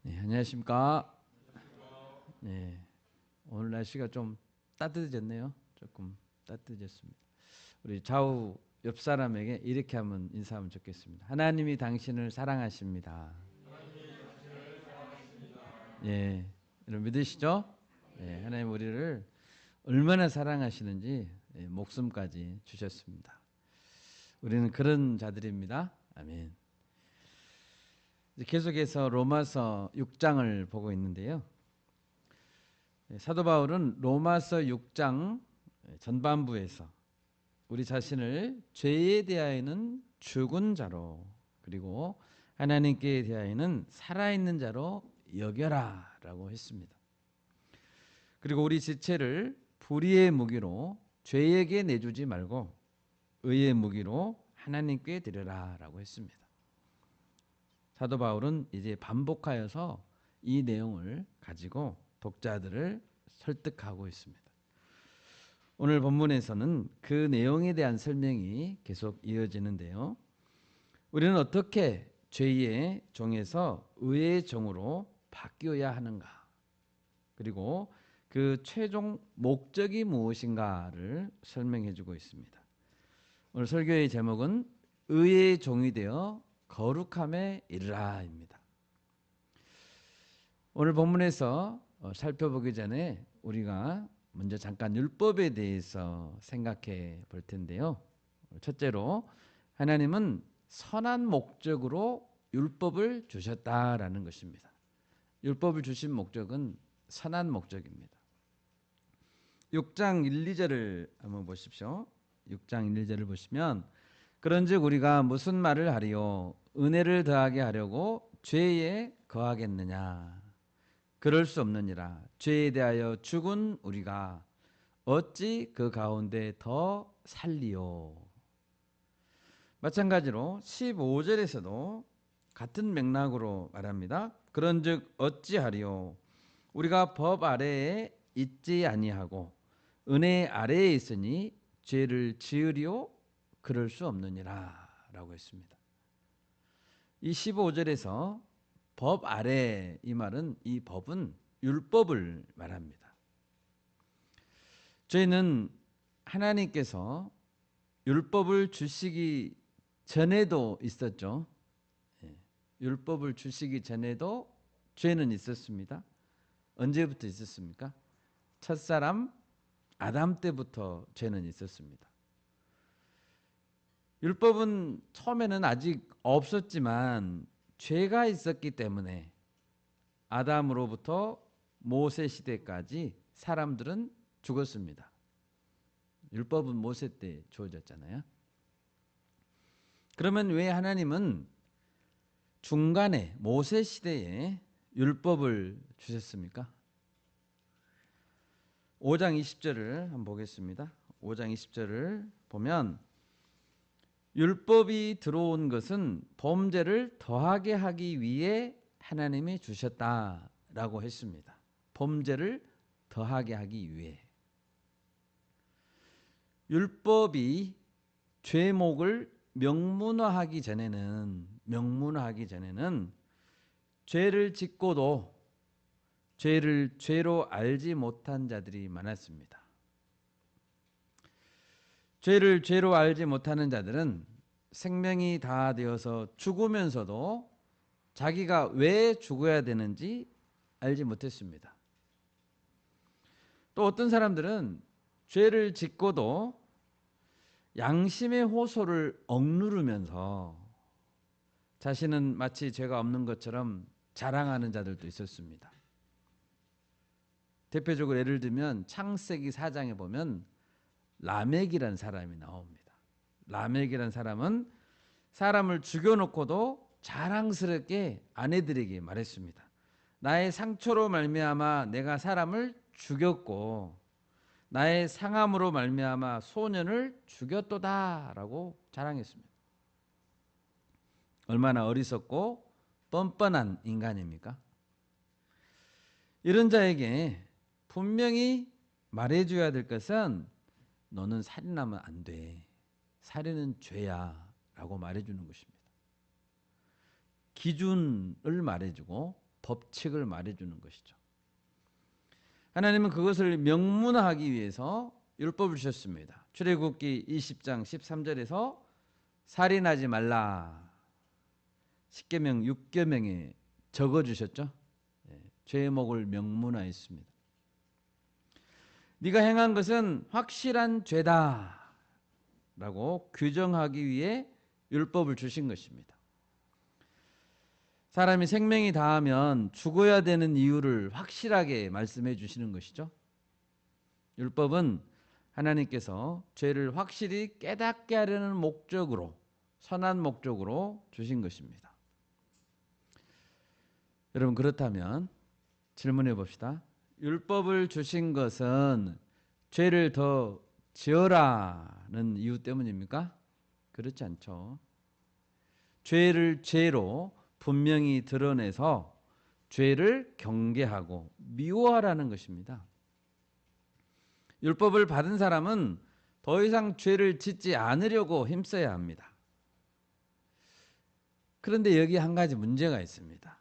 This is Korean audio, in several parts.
네, 안녕하십니까. 네, 오늘 날씨가 좀 따뜻해졌네요. 조금 따뜻해졌습니다. 우리 좌우 옆 사람에게 이렇게 하면 인사하면 좋겠습니다. 하나님이 당신을 사랑하십니다. 예, 여러분 믿으시죠? 예, 하나님 우리를 얼마나 사랑하시는지 목숨까지 주셨습니다. 우리는 그런 자들입니다. 아멘. 계속해서 로마서 6장을 보고 있는데요. 사도 바울은 로마서 6장 전반부에서 우리 자신을 죄에 대하여는 죽은 자로 그리고 하나님께 대하여는 살아있는 자로 여겨라 라고 했습니다. 그리고 우리 지체를 불의의 무기로 죄에게 내주지 말고 의의 무기로 하나님께 드려라 라고 했습니다. 사도 바울은 이제 반복하여서 이 내용을 가지고 독자들을 설득하고 있습니다. 오늘 본문에서는 그 내용에 대한 설명이 계속 이어지는데요. 우리는 어떻게 죄의 종에서 의의 종으로 바뀌어야 하는가? 그리고 그 최종 목적이 무엇인가를 설명해 주고 있습니다. 오늘 설교의 제목은 의의 종이 되어 거룩함에 이르라입니다. 오늘 본문에서 살펴보기 전에 우리가 먼저 잠깐 율법에 대해서 생각해 볼 텐데요. 첫째로 하나님은 선한 목적으로 율법을 주셨다라는 것입니다. 율법을 주신 목적은 선한 목적입니다. 6장 1, 2절을 한번 보십시오. 6장 1, 2절을 보시면 그런즉 우리가 무슨 말을 하리요? 은혜를 더하게 하려고 죄에 거하겠느냐? 그럴 수 없느니라. 죄에 대하여 죽은 우리가 어찌 그 가운데 더 살리요? 마찬가지로 15절에서도 같은 맥락으로 말합니다. 그런즉 어찌하리요? 우리가 법 아래에 있지 아니하고 은혜 아래에 있으니 죄를 지으리요? 그럴 수 없느니라 라고 했습니다. 이 15절에서 법 아래 이 말은 이 법은 율법을 말합니다. 저희는 하나님께서 율법을 주시기 전에도 있었죠. 율법을 주시기 전에도 죄는 있었습니다. 언제부터 있었습니까? 첫사람 아담 때부터 죄는 있었습니다. 율법은 처음에는 아직 없었지만 죄가 있었기 때문에 아담으로부터 모세 시대까지 사람들은 죽었습니다. 율법은 모세 때 주어졌잖아요. 그러면 왜 하나님은 중간에 모세 시대에 율법을 주셨습니까? 5장 20절을 한번 보겠습니다. 5장 20절을 보면 율법이 들어온 것은 범죄를 더하게 하기 위해 하나님이 주셨다라고 했습니다. 범죄를 더하게 하기 위해. 율법이 죄목을 명문화하기 전에는 죄를 짓고도 죄를 죄로 알지 못한 자들이 많았습니다. 죄를 죄로 알지 못하는 자들은 생명이 다 되어서 죽으면서도 자기가 왜 죽어야 되는지 알지 못했습니다. 또 어떤 사람들은 죄를 짓고도 양심의 호소를 억누르면서 자신은 마치 죄가 없는 것처럼 자랑하는 자들도 있었습니다. 대표적으로 예를 들면 창세기 4장에 보면 라멕이라는 사람이 나옵니다. 라멕이라는 사람은 사람을 죽여놓고도 자랑스럽게 아내들에게 말했습니다. 나의 상처로 말미암아 내가 사람을 죽였고 나의 상함으로 말미암아 소년을 죽였도다라고 자랑했습니다. 얼마나 어리석고 뻔뻔한 인간입니까? 이런 자에게 분명히 말해줘야 될 것은 너는 살인하면 안 돼. 살인은 죄야 라고 말해주는 것입니다. 기준을 말해주고 법칙을 말해주는 것이죠. 하나님은 그것을 명문화하기 위해서 율법을 주셨습니다. 출애굽기 20장 13절에서 살인하지 말라. 십계명 6계명에 적어주셨죠. 죄목을 명문화했습니다. 네가 행한 것은 확실한 죄다 라고 규정하기 위해 율법을 주신 것입니다. 사람이 생명이 다하면 죽어야 되는 이유를 확실하게 말씀해 주시는 것이죠. 율법은 하나님께서 죄를 확실히 깨닫게 하려는 목적으로, 선한 목적으로 주신 것입니다. 여러분, 그렇다면 질문해 봅시다. 율법을 주신 것은 죄를 더 지어라는 이유 때문입니까? 그렇지 않죠. 죄를 죄로 분명히 드러내서 죄를 경계하고 미워하라는 것입니다. 율법을 받은 사람은 더 이상 죄를 짓지 않으려고 힘써야 합니다. 그런데 여기 한 가지 문제가 있습니다.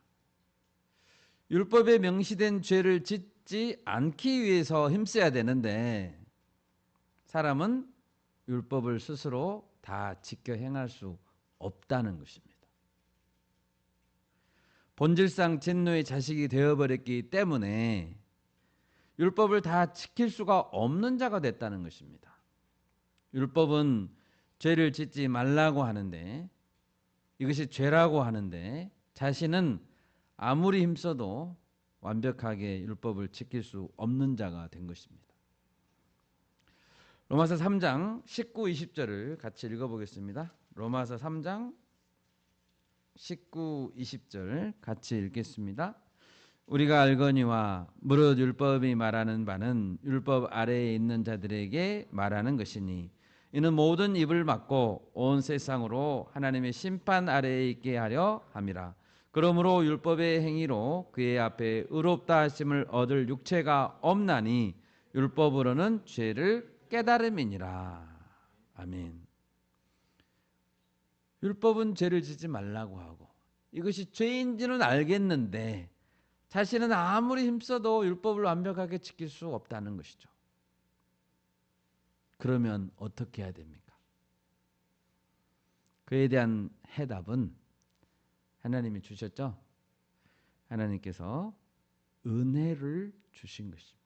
율법에 명시된 죄를 짓지 않기 위해서 힘써야 되는데 사람은 율법을 스스로 다 지켜 행할 수 없다는 것입니다. 본질상 진노의 자식이 되어버렸기 때문에 율법을 다 지킬 수가 없는 자가 됐다는 것입니다. 율법은 죄를 짓지 말라고 하는데, 이것이 죄라고 하는데 자신은 아무리 힘써도 완벽하게 율법을 지킬 수 없는 자가 된 것입니다. 로마서 3장 19, 20절을 같이 읽어보겠습니다. 로마서 3장 19, 20절 같이 읽겠습니다. 우리가 알거니와 무릇 율법이 말하는 바는 율법 아래에 있는 자들에게 말하는 것이니 이는 모든 입을 막고 온 세상으로 하나님의 심판 아래에 있게 하려 함이라. 그러므로 율법의 행위로 그의 앞에 의롭다 하심을 얻을 육체가 없나니 율법으로는 죄를 깨달음이니라. 아멘. 율법은 죄를 짓지 말라고 하고 이것이 죄인지는 알겠는데 자신은 아무리 힘써도 율법을 완벽하게 지킬 수 없다는 것이죠. 그러면 어떻게 해야 됩니까? 그에 대한 해답은 하나님이 주셨죠. 하나님께서 은혜를 주신 것입니다.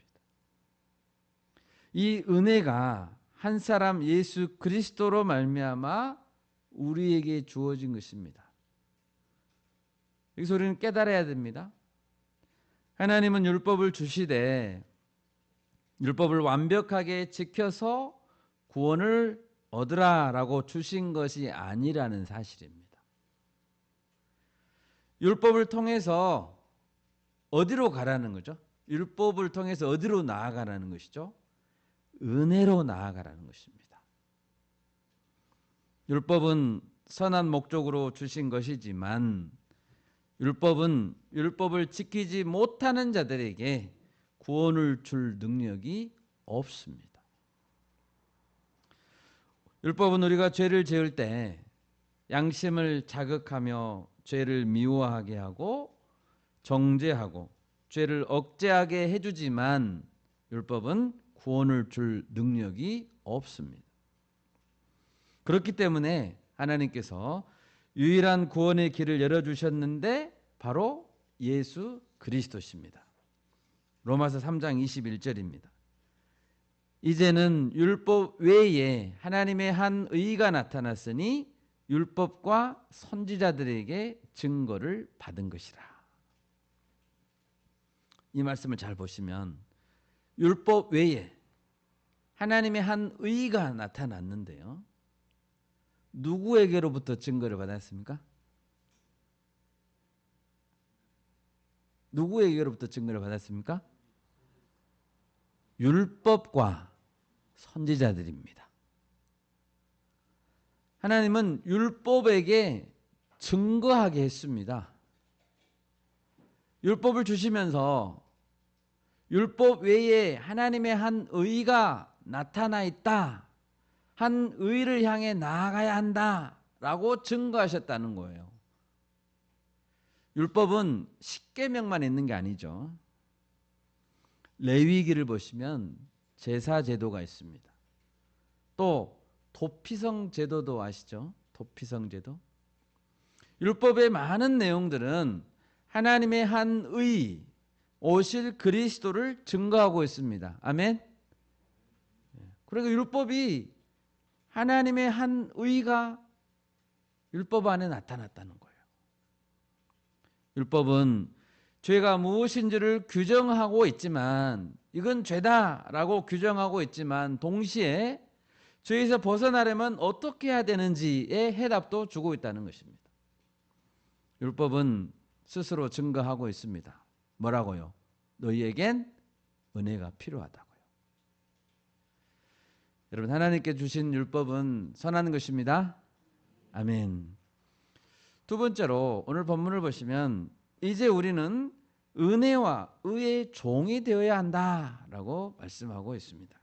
이 은혜가 한 사람 예수 그리스도로 말미암아 우리에게 주어진 것입니다. 여기서 우리는 깨달아야 됩니다. 하나님은 율법을 주시되 율법을 완벽하게 지켜서 구원을 얻으라라고 주신 것이 아니라는 사실입니다. 율법을 통해서 어디로 가라는 거죠? 율법을 통해서 어디로 나아가라는 것이죠? 은혜로 나아가라는 것입니다. 율법은 선한 목적으로 주신 것이지만 율법은 율법을 지키지 못하는 자들에게 구원을 줄 능력이 없습니다. 율법은 우리가 죄를 지을 때 양심을 자극하며 죄를 미워하게 하고 정죄하고 죄를 억제하게 해주지만 율법은 구원을 줄 능력이 없습니다. 그렇기 때문에 하나님께서 유일한 구원의 길을 열어주셨는데 바로 예수 그리스도십니다. 로마서 3장 21절입니다. 이제는 율법 외에 하나님의 한 의가 나타났으니 율법과 선지자들에게 증거를 받은 것이라. 이 말씀을 잘 보시면 율법 외에 하나님의 한 의가 나타났는데요. 누구에게로부터 증거를 받았습니까? 누구에게로부터 증거를 받았습니까? 율법과 선지자들입니다. 하나님은 율법에게 증거하게 했습니다. 율법을 주시면서 율법 외에 하나님의 한 의가 나타나 있다. 한 의를 향해 나아가야 한다라고 증거하셨다는 거예요. 율법은 십계명만 있는 게 아니죠. 레위기를 보시면 제사 제도가 있습니다. 또 도피성 제도도 아시죠? 도피성 제도. 율법의 많은 내용들은 하나님의 한 의, 오실 그리스도를 증거하고 있습니다. 아멘. 그러니까 율법이 하나님의 한 의가 율법 안에 나타났다는 거예요. 율법은 죄가 무엇인지를 규정하고 있지만, 이건 죄다라고 규정하고 있지만 동시에 죄에서 벗어나려면 어떻게 해야 되는지의 해답도 주고 있다는 것입니다. 율법은 스스로 증거하고 있습니다. 뭐라고요? 너희에겐 은혜가 필요하다고요. 여러분, 하나님께 주신 율법은 선한 것입니다. 아멘. 두 번째로 오늘 본문을 보시면 이제 우리는 은혜와 의의 종이 되어야 한다라고 말씀하고 있습니다.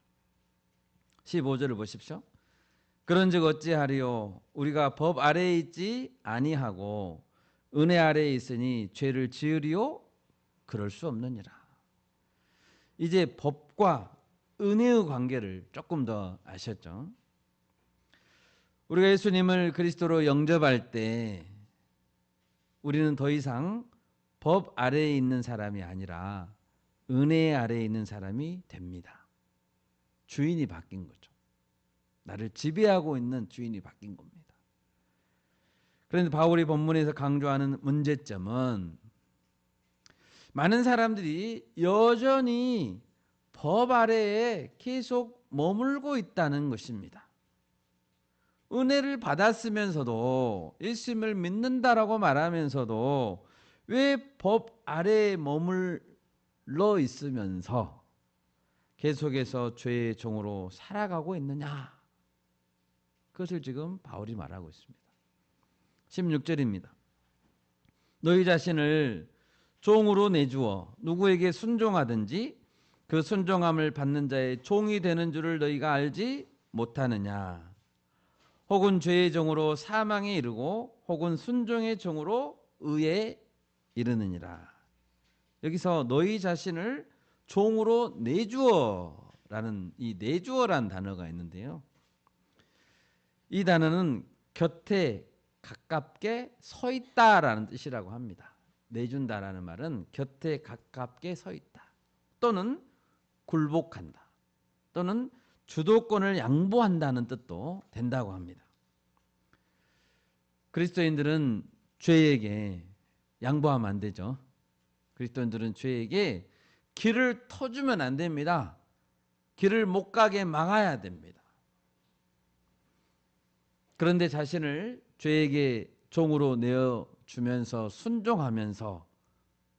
15절을 보십시오. 그런즉 어찌하리요? 우리가 법 아래에 있지 아니하고 은혜 아래에 있으니 죄를 지으리요? 그럴 수 없느니라. 이제 법과 은혜의 관계를 조금 더 아셨죠? 우리가 예수님을 그리스도로 영접할 때 우리는 더 이상 법 아래에 있는 사람이 아니라 은혜 아래에 있는 사람이 됩니다. 주인이 바뀐 거죠. 나를 지배하고 있는 주인이 바뀐 겁니다. 그런데 바울이 본문에서 강조하는 문제점은 많은 사람들이 여전히 법 아래에 계속 머물고 있다는 것입니다. 은혜를 받았으면서도 예수님을 믿는다라고 말하면서도 왜 법 아래에 머물러 있으면서 계속해서 죄의 종으로 살아가고 있느냐? 그것을 지금 바울이 말하고 있습니다. 16절입니다. 너희 자신을 종으로 내주어 누구에게 순종하든지 그 순종함을 받는 자의 종이 되는 줄을 너희가 알지 못하느냐? 혹은 죄의 종으로 사망에 이르고 혹은 순종의 종으로 의에 이르느니라. 여기서 너희 자신을 종으로 내주어라는 이 내주어란 단어가 있는데요. 이 단어는 곁에 가깝게 서 있다라는 뜻이라고 합니다. 내준다라는 말은 곁에 가깝게 서 있다. 또는 굴복한다. 또는 주도권을 양보한다는 뜻도 된다고 합니다. 그리스도인들은 죄에게 양보하면 안 되죠. 그리스도인들은 죄에게 길을 터주면 안 됩니다. 길을 못 가게 막아야 됩니다. 그런데 자신을 죄에게 종으로 내어주면서 순종하면서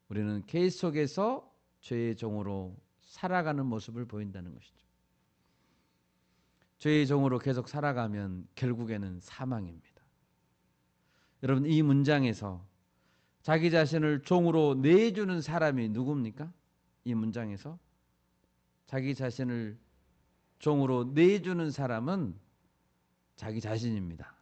우리는 계속해서 죄의 종으로 살아가는 모습을 보인다는 것이죠. 죄의 종으로 계속 살아가면 결국에는 사망입니다. 여러분, 이 문장에서 자기 자신을 종으로 내주는 사람이 누굽니까? 이 문장에서 자기 자신을 종으로 내주는 사람은 자기 자신입니다.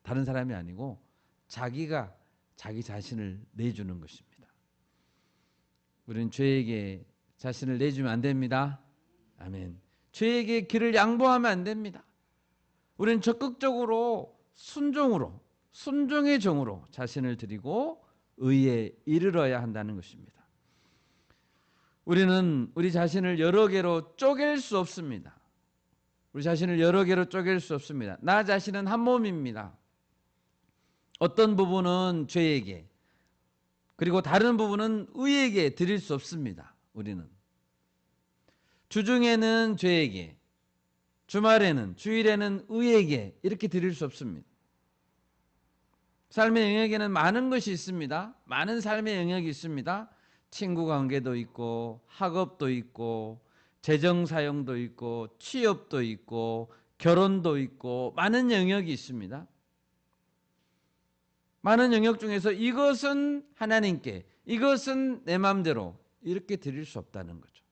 다른 사람이 아니고 자기가 자기 자신을 내주는 것입니다. 우리는 죄에게 자신을 내주면 안 됩니다. 아멘. 죄에게 길을 양보하면 안 됩니다. 우리는 적극적으로 순종으로, 순종의 종으로 자신을 드리고 의에 이르러야 한다는 것입니다. 우리는 우리 자신을 여러 개로 쪼갤 수 없습니다. 우리 자신을 여러 개로 쪼갤 수 없습니다. 나 자신은 한 몸입니다. 어떤 부분은 죄에게, 그리고 다른 부분은 의에게 드릴 수 없습니다. 우리는 주중에는 죄에게, 주말에는, 주일에는 의에게 이렇게 드릴 수 없습니다. 삶의 영역에는 많은 것이 있습니다. 많은 삶의 영역이 있습니다. 친구 관계도 있고, 학업도 있고, 재정 사용도 있고, 취업도 있고, 결혼도 있고, 많은 영역이 있습니다. 많은 영역 중에서 이것은 하나님께, 이것은 내 마음대로 이렇게 드릴 수 없다는 거죠.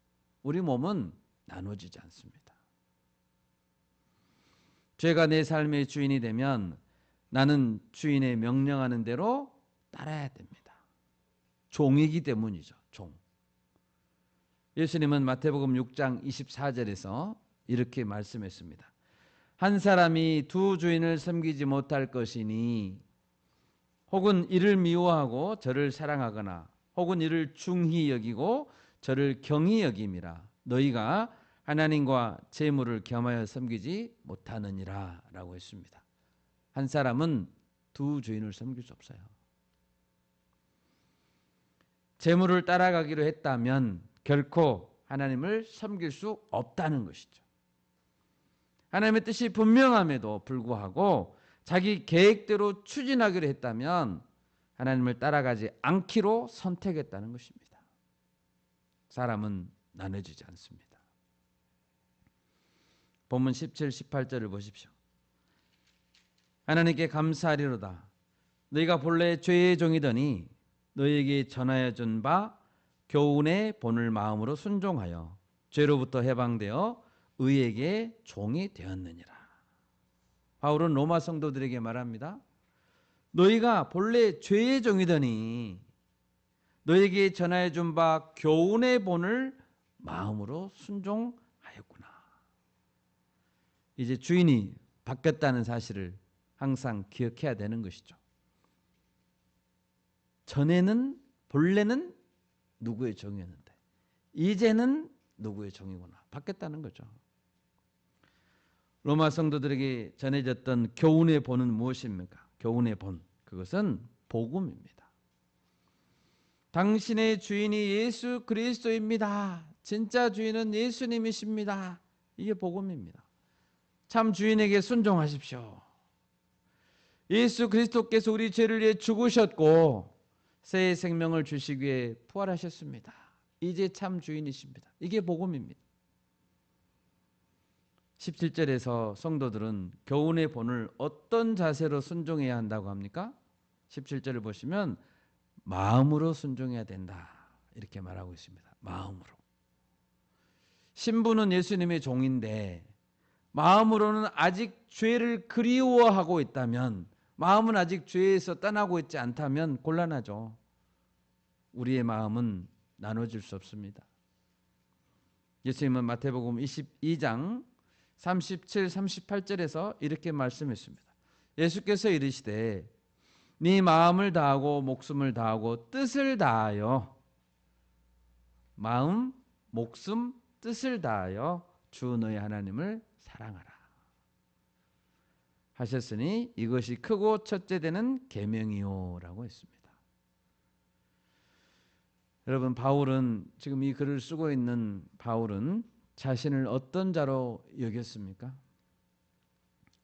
우리 몸은 나눠지지 않습니다. 죄가 내 삶의 주인이 되면 나는 주인의 명령하는 대로 따라야 됩니다. 종이기 때문이죠. 종. 예수님은 마태복음 6장 24절에서 이렇게 말씀했습니다. 한 사람이 두 주인을 섬기지 못할 것이니 혹은 이를 미워하고 저를 사랑하거나 혹은 이를 중히 여기고 저를 경히 여김이라 너희가 하나님과 재물을 겸하여 섬기지 못하느니라 라고 했습니다. 한 사람은 두 주인을 섬길 수 없어요. 재물을 따라가기로 했다면 결코 하나님을 섬길 수 없다는 것이죠. 하나님의 뜻이 분명함에도 불구하고 자기 계획대로 추진하기로 했다면 하나님을 따라가지 않기로 선택했다는 것입니다. 사람은 나눠지지 않습니다. 본문 17, 18절을 보십시오. 하나님께 감사하리로다. 너희가 본래 죄의 종이더니 너희에게 전하여 준 바 교훈의 본을 마음으로 순종하여 죄로부터 해방되어 의에게 종이 되었느니라. 바울은 로마 성도들에게 말합니다. 너희가 본래 죄의 종이더니 너희에게 전하여 준 바 교훈의 본을 마음으로 순종하였구나. 이제 주인이 바뀌었다는 사실을 항상 기억해야 되는 것이죠. 전에는 본래는 누구의 종이었는데 이제는 누구의 종이구나. 바뀌었다는 거죠. 로마 성도들에게 전해졌던 교훈의 본은 무엇입니까? 교훈의 본, 그것은 복음입니다. 당신의 주인이 예수 그리스도입니다. 진짜 주인은 예수님이십니다. 이게 복음입니다. 참 주인에게 순종하십시오. 예수 그리스도께서 우리 죄를 위해 죽으셨고 새 생명을 주시기 위해 부활하셨습니다. 이제 참 주인이십니다. 이게 복음입니다. 17절에서 성도들은 교훈의 본을 어떤 자세로 순종해야 한다고 합니까? 17절을 보시면 마음으로 순종해야 된다 이렇게 말하고 있습니다. 마음으로. 신부는 예수님의 종인데 마음으로는 아직 죄를 그리워하고 있다면, 마음은 아직 죄에서 떠나고 있지 않다면 곤란하죠. 우리의 마음은 나눠질 수 없습니다. 예수님은 마태복음 22장 37, 38절에서 이렇게 말씀했습니다. 예수께서 이르시되 네 마음을 다하고 목숨을 다하고 뜻을 다하여, 마음, 목숨, 뜻을 다하여 주 너희 하나님을 사랑하라 하셨으니 이것이 크고 첫째 되는 계명이요 라고 했습니다. 여러분, 바울은, 지금 이 글을 쓰고 있는 바울은 자신을 어떤 자로 여겼습니까?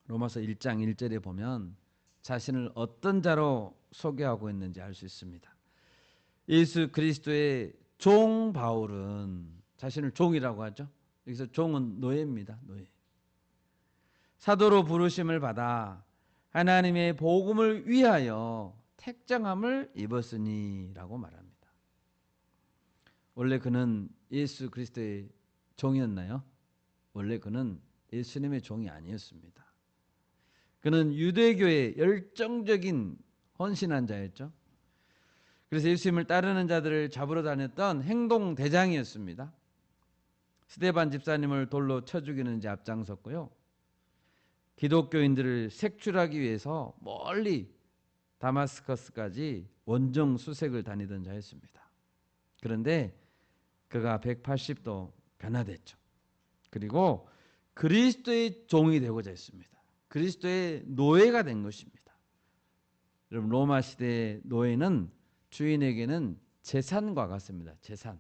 로마서 1장 1절에 보면 자신을 어떤 자로 소개하고 있는지 알 수 있습니다. 예수 그리스도의 종 바울은 자신을 종이라고 하죠. 여기서 종은 노예입니다. 노예. 사도로 부르심을 받아 하나님의 복음을 위하여 택정함을 입었으니라고 말합니다. 원래 그는 예수 그리스도의 종이었나요? 원래 그는 예수님의 종이 아니었습니다. 그는 유대교의 열정적인 헌신한 자였죠. 그래서 예수님을 따르는 자들을 잡으러 다녔던 행동 대장이었습니다. 스데반 집사님을 돌로 쳐 죽이는 데 앞장섰고요. 기독교인들을 색출하기 위해서 멀리 다마스커스까지 원정 수색을 다니던 자였습니다. 그런데 그가 180도 변화됐죠. 그리고 그리스도의 종이 되고자 했습니다. 그리스도의 노예가 된 것입니다. 여러분, 로마 시대의 노예는 주인에게는 재산과 같습니다. 재산.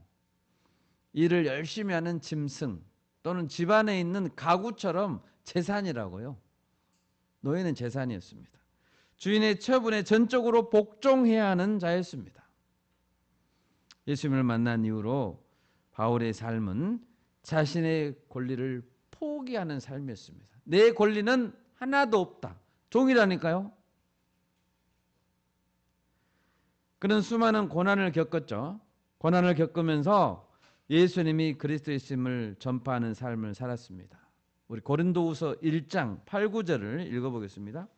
일을 열심히 하는 짐승 또는 집안에 있는 가구처럼 재산이라고요. 노예는 재산이었습니다. 주인의 처분에 전적으로 복종해야 하는 자였습니다. 예수님을 만난 이후로 바울의 삶은 자신의 권리를 포기하는 삶이었습니다. 내 권리는 하나도 없다. 종이라니까요. 그는 수많은 고난을 겪었죠. 고난을 겪으면서 예수님이 그리스도이심을 전파하는 삶을 살았습니다. 우리 고린도후서 1장 8, 9절을 읽어보겠습니다.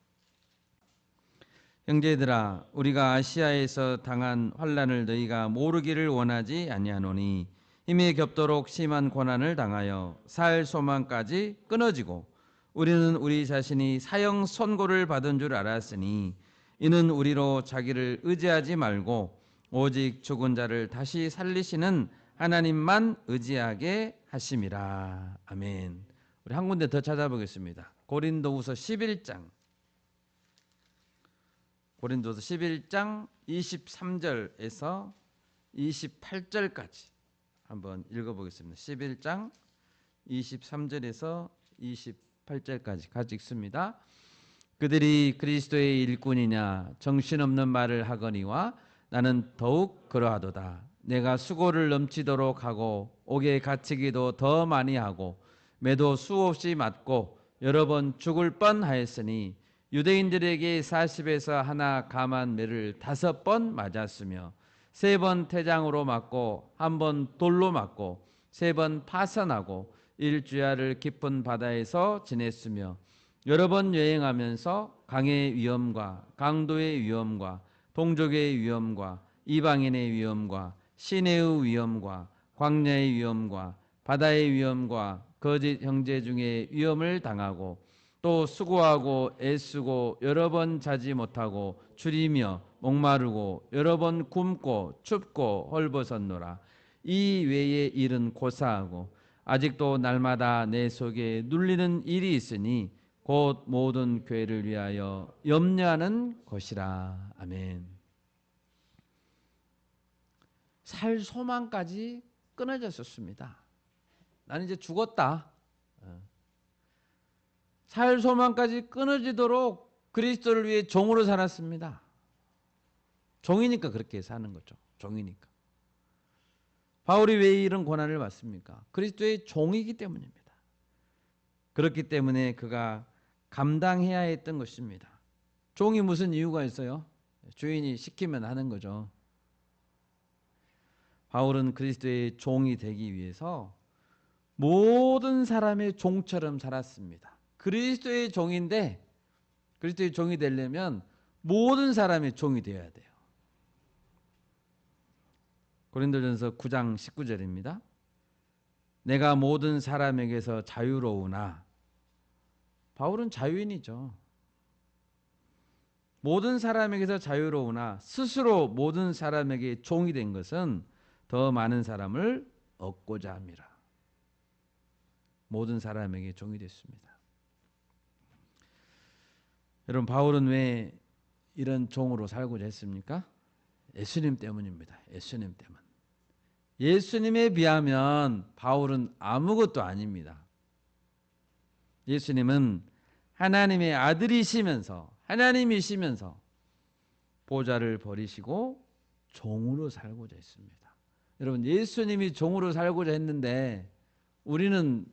형제들아 우리가 아시아에서 당한 환난을 너희가 모르기를 원하지 아니하노니 힘이 겹도록 심한 고난을 당하여 살 소망까지 끊어지고 우리는 우리 자신이 사형 선고를 받은 줄 알았으니 이는 우리로 자기를 의지하지 말고 오직 죽은 자를 다시 살리시는 하나님만 의지하게 하심이라. 아멘. 우리 한 군데 더 찾아보겠습니다. 고린도후서 11장. 고린도서 11장 23절에서 28절까지 한번 읽어보겠습니다. 11장 23절에서 28절까지 같이 읽습니다. 그들이 그리스도의 일꾼이냐 정신없는 말을 하거니와 나는 더욱 그러하도다. 내가 수고를 넘치도록 하고 옥에 갇히기도 더 많이 하고 매도 수없이 맞고 여러 번 죽을 뻔하였으니 유대인들에게 40에서 하나 감한 매를 5번 맞았으며 3번 태장으로 맞고 1번 돌로 맞고 3번 파선하고 일주야를 깊은 바다에서 지냈으며 여러 번 여행하면서 강의 위험과 강도의 위험과 동족의 위험과 이방인의 위험과 시내의 위험과 광야의 위험과 바다의 위험과 거짓 형제 중에 위험을 당하고 또 수고하고 애쓰고 여러 번 자지 못하고 줄이며 목마르고 여러 번 굶고 춥고 헐벗었노라. 이 외의 일은 고사하고 아직도 날마다 내 속에 눌리는 일이 있으니 곧 모든 교회를 위하여 염려하는 것이라. 아멘. 살 소망까지 끊어졌었습니다. 나는 이제 죽었다. 살 소망까지 끊어지도록 그리스도를 위해 종으로 살았습니다. 종이니까 그렇게 사는 거죠. 종이니까. 바울이 왜 이런 고난을 받습니까? 그리스도의 종이기 때문입니다. 그렇기 때문에 그가 감당해야 했던 것입니다. 종이 무슨 이유가 있어요? 주인이 시키면 하는 거죠. 바울은 그리스도의 종이 되기 위해서 모든 사람의 종처럼 살았습니다. 그리스도의 종인데 그리스도의 종이 되려면 모든 사람의 종이 되어야 돼요. 고린도전서 9장 19절입니다. 내가 모든 사람에게서 자유로우나 바울은 자유인이죠. 모든 사람에게서 자유로우나 스스로 모든 사람에게 종이 된 것은 더 많은 사람을 얻고자 함이라. 모든 사람에게 종이 됐습니다. 여러분 바울은 왜 이런 종으로 살고자 했습니까? 예수님 때문입니다. 예수님 때문. 예수님에 비하면 바울은 아무것도 아닙니다. 예수님은 하나님의 아들이시면서 하나님이시면서 보좌를 버리시고 종으로 살고자 했습니다. 여러분 예수님이 종으로 살고자 했는데 우리는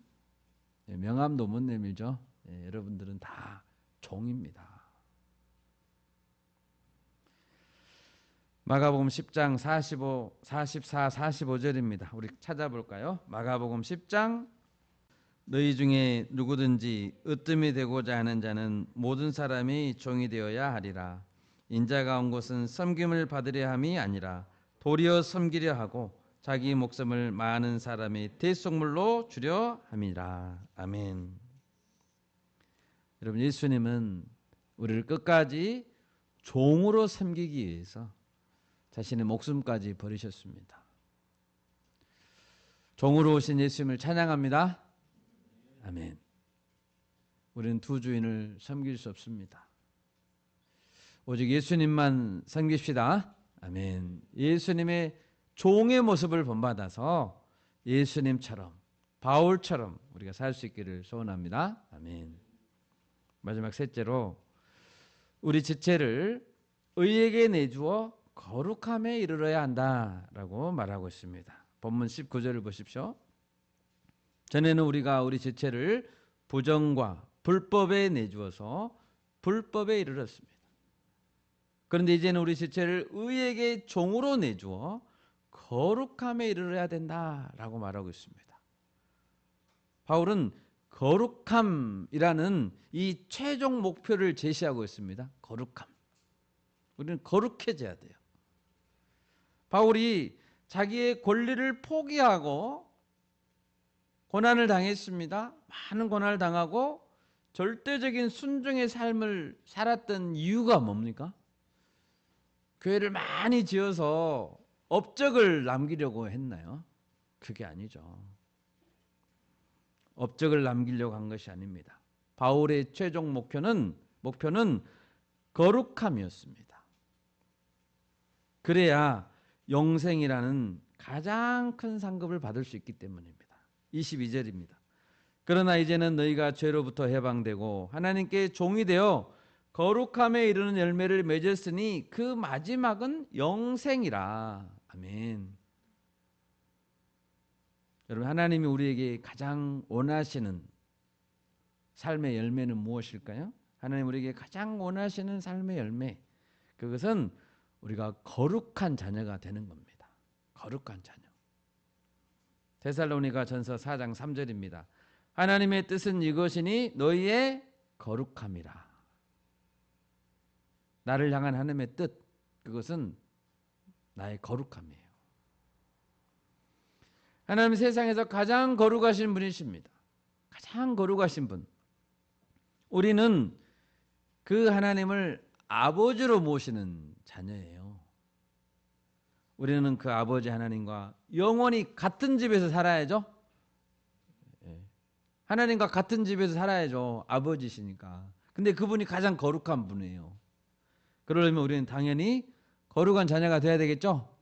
명함도 못 내밀죠. 여러분들은 다 종입니다. 마가복음 10장 44, 45절입니다. 우리 찾아볼까요? 마가복음 10장 너희 중에 누구든지 으뜸이 되고자 하는 자는 모든 사람이 종이 되어야 하리라. 인자가 온 것은 섬김을 받으려 함이 아니라 도리어 섬기려 하고 자기 목숨을 많은 사람의 대속물로 주려 함이라. 아멘. 여러분 예수님은 우리를 끝까지 종으로 섬기기 위해서 자신의 목숨까지 버리셨습니다. 종으로 오신 예수님을 찬양합니다. 아멘. 우리는 두 주인을 섬길 수 없습니다. 오직 예수님만 섬깁시다. 아멘. 예수님의 종의 모습을 본받아서 예수님처럼 바울처럼 우리가 살 수 있기를 소원합니다. 아멘. 마지막 셋째로 우리 지체를 의에게 내주어 거룩함에 이르러야 한다라고 말하고 있습니다. 본문 19절을 보십시오. 전에는 우리가 우리 지체를 부정과 불법에 내주어서 불법에 이르렀습니다. 그런데 이제는 우리 지체를 의에게 종으로 내주어 거룩함에 이르러야 된다라고 말하고 있습니다. 바울은 거룩함이라는 이 최종 목표를 제시하고 있습니다. 거룩함. 우리는 거룩해져야 돼요. 바울이 자기의 권리를 포기하고 고난을 당했습니다. 많은 고난을 당하고 절대적인 순종의 삶을 살았던 이유가 뭡니까? 교회를 많이 지어서 업적을 남기려고 했나요? 그게 아니죠. 업적을 남기려고 한 것이 아닙니다. 바울의 최종 목표는 거룩함이었습니다. 그래야 영생이라는 가장 큰 상급을 받을 수 있기 때문입니다. 22절입니다. 그러나 이제는 너희가 죄로부터 해방되고 하나님께 종이 되어 거룩함에 이르는 열매를 맺었으니 그 마지막은 영생이라. 아멘. 여러분, 하나님이 우리에게 가장 원하시는 삶의 열매는 무엇일까요? 하나님 우리에게 가장 원하시는 삶의 열매, 그것은 우리가 거룩한 자녀가 되는 겁니다. 거룩한 자녀. 데살로니가 전서 4장 3절입니다. 하나님의 뜻은 이것이니 너희의 거룩함이라. 나를 향한 하나님의 뜻, 그것은 나의 거룩함이에요. 하나님 세상에서 가장 거룩하신 분이십니다. 가장 거룩하신 분. 우리는 그 하나님을 아버지로 모시는 자녀예요. 우리는 그 아버지 하나님과 영원히 같은 집에서 살아야죠. 하나님과 같은 집에서 살아야죠. 아버지시니까. 근데 그분이 가장 거룩한 분이에요. 그러려면 우리는 당연히 거룩한 자녀가 되어야 되겠죠?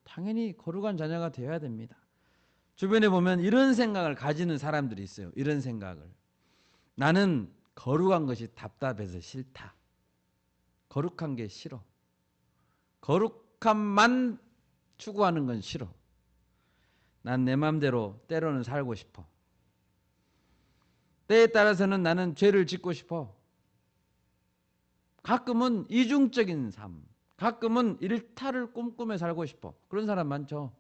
당연히 거룩한 자녀가 되어야 됩니다. 주변에 보면 이런 생각을 가지는 사람들이 있어요. 이런 생각을. 나는 거룩한 것이 답답해서 싫다. 거룩한 게 싫어. 거룩함만 추구하는 건 싫어. 난 내 마음대로 때로는 살고 싶어. 때에 따라서는 나는 죄를 짓고 싶어. 가끔은 이중적인 삶, 가끔은 일탈을 꿈꾸며 살고 싶어. 그런 사람 많죠.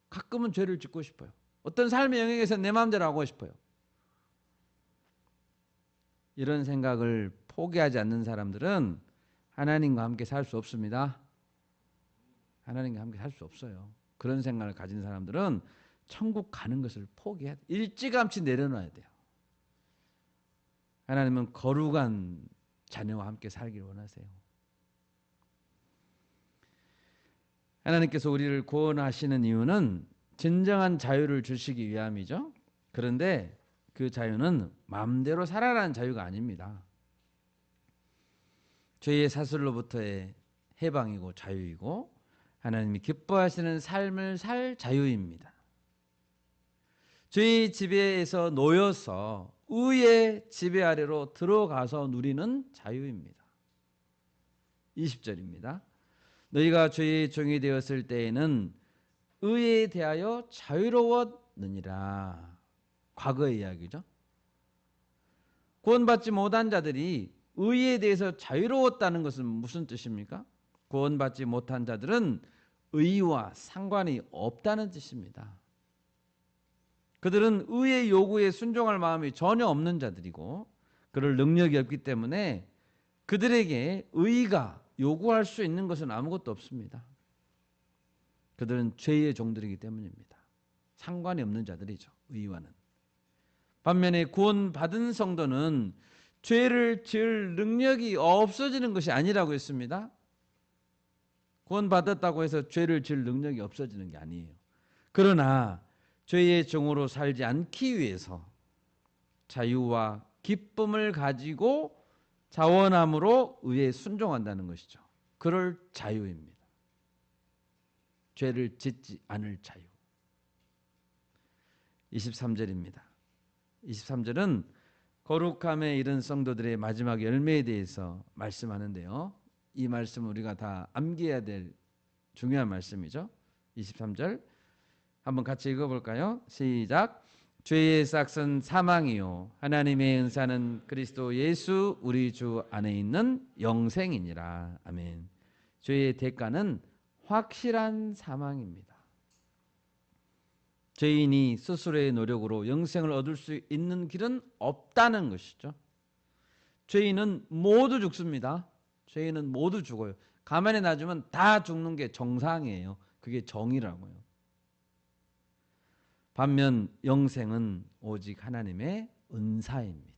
가끔은 죄를 짓고 싶어요. 어떤 삶의 영역에서 내 마음대로 하고 싶어요. 이런 생각을 포기하지 않는 사람들은 하나님과 함께 살 수 없습니다. 하나님과 함께 살 수 없어요. 그런 생각을 가진 사람들은 천국 가는 것을 포기해야 돼요. 일찌감치 내려놔야 돼요. 하나님은 거룩한 자녀와 함께 살기를 원하세요. 하나님께서 우리를 구원하시는 이유는 진정한 자유를 주시기 위함이죠. 그런데 그 자유는 마음대로 살아라는 자유가 아닙니다. 죄의 사슬로부터의 해방이고 자유이고 하나님이 기뻐하시는 삶을 살 자유입니다. 죄의 지배에서 놓여서 의의 지배 아래로 들어가서 누리는 자유입니다. 20절입니다. 너희가 죄의 종이 되었을 때에는 의에 대하여 자유로웠느니라. 과거의 이야기죠. 구원받지 못한 자들이 의에 대해서 자유로웠다는 것은 무슨 뜻입니까? 구원받지 못한 자들은 의와 상관이 없다는 뜻입니다. 그들은 의의 요구에 순종할 마음이 전혀 없는 자들이고 그럴 능력이 없기 때문에 그들에게 의가 요구할 수 있는 것은 아무것도 없습니다. 그들은 죄의 종들이기 때문입니다. 상관이 없는 자들이죠. 의와는. 반면에 구원받은 성도는 죄를 지을 능력이 없어지는 것이 아니라고 했습니다. 구원받았다고 해서 죄를 지을 능력이 없어지는 게 아니에요. 그러나 죄의 종으로 살지 않기 위해서 자유와 기쁨을 가지고 자원함으로 의에 순종한다는 것이죠. 그럴 자유입니다. 죄를 짓지 않을 자유. 23절입니다. 23절은 거룩함에 이른 성도들의 마지막 열매에 대해서 말씀하는데요. 이 말씀 우리가 다 암기해야 될 중요한 말씀이죠. 23절 한번 같이 읽어볼까요? 시작. 죄의 싹은 사망이요 하나님의 은사는 그리스도 예수 우리 주 안에 있는 영생이니라. 아멘. 죄의 대가는 확실한 사망입니다. 죄인이 스스로의 노력으로 영생을 얻을 수 있는 길은 없다는 것이죠. 죄인은 모두 죽습니다. 죄인은 모두 죽어요. 가만히 놔주면 다 죽는 게 정상이에요. 그게 정의라고요. 반면 영생은 오직 하나님의 은사입니다.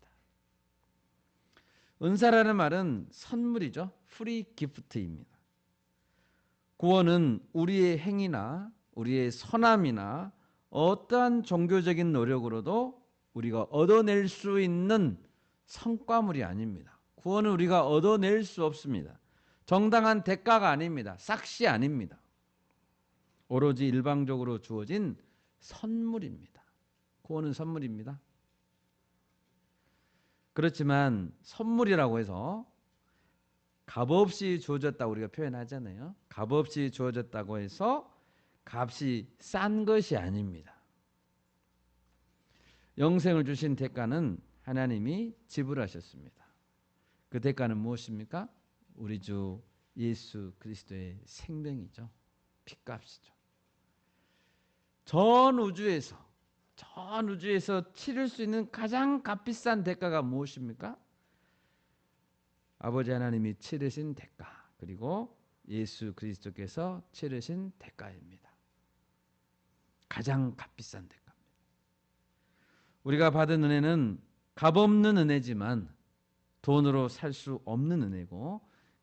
은사라는 말은 선물이죠. 프리 기프트입니다. 구원은 우리의 행위나 우리의 선함이나 어떠한 종교적인 노력으로도 우리가 얻어낼 수 있는 성과물이 아닙니다. 구원은 우리가 얻어낼 수 없습니다. 정당한 대가가 아닙니다. 싹시 아닙니다. 오로지 일방적으로 주어진 선물입니다. 구원은 선물입니다. 그렇지만 선물이라고 해서 값없이 주어졌다고 우리가 표현하잖아요. 값없이 주어졌다고 해서 값이 싼 것이 아닙니다. 영생을 주신 대가는 하나님이 지불하셨습니다. 그 대가는 무엇입니까? 우리 주 예수 그리스도의 생명이죠. 핏값이죠. 전 우주에서 치를 수 있는 가장 값비싼 대가가 무엇입니까? 아버지 하나님이 치르신 대가, 그리고 예수 그리스도께서 치르신 대가입니다. 가장 값비싼 대가입니다. 우리가 받은 은혜는 값없는 은혜지만 돈으로 살 수 없는 은혜고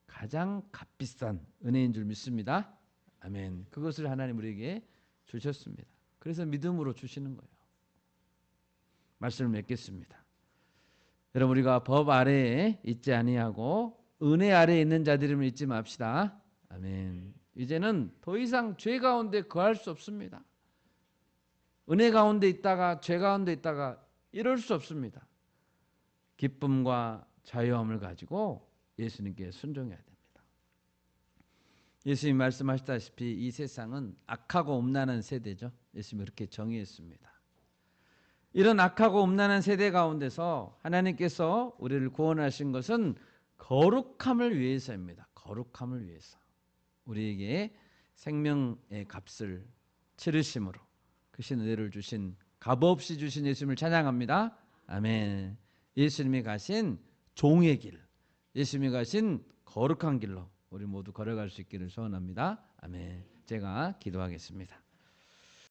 가장 값비싼 은혜인 줄 믿습니다. 아멘. 그것을 하나님 우리에게 주셨습니다. 그래서 믿음으로 주시는 거예요. 말씀을 맺겠습니다. 여러분, 우리가 법 아래에 있지 아니하고 은혜 아래에 있는 자들임을 잊지 맙시다. 아멘. 이제는 더 이상 죄 가운데 거할 수 없습니다. 은혜 가운데 있다가 죄 가운데 있다가 이럴 수 없습니다. 기쁨과 자유함을 가지고 예수님께 순종해야 됩니다. 예수님 말씀하셨다시피 이 세상은 악하고 음란한 세대죠. 예수님이 그렇게 정의했습니다. 이런 악하고 음란한 세대 가운데서 하나님께서 우리를 구원하신 것은 거룩함을 위해서입니다. 거룩함을 위해서. 우리에게 생명의 값을 치르심으로 크신 은혜를 주신, 값없이 주신 예수님을 찬양합니다. 아멘. 예수님이 가신 종의 길, 예수님이 가신 거룩한 길로 우리 모두 걸어갈 수 있기를 소원합니다. 아멘. 제가 기도하겠습니다.